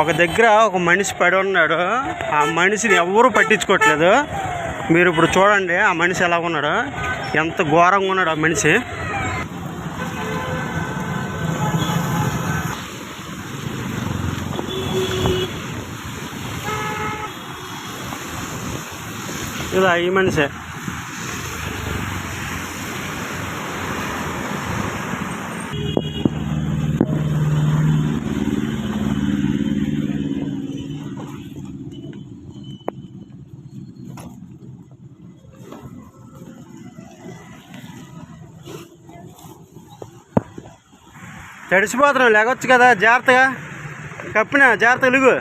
ఒక దగ్గర ఒక మనిషి పడి ఉన్నాడు. ఆ మనిషిని ఎవరు పట్టించుకోవట్లేదు. మీరు ఇప్పుడు చూడండి ఆ మనిషి ఎలా ఉన్నాడు, ఎంత ఘోరంగా ఉన్నాడు ఆ మనిషి. ఇలా ఈ మనిషే తడిసిపోతున్నావు, లేకొచ్చు కదా, జాగ్రత్తగా కప్పినా, జాగ్రత్తగా లిగు.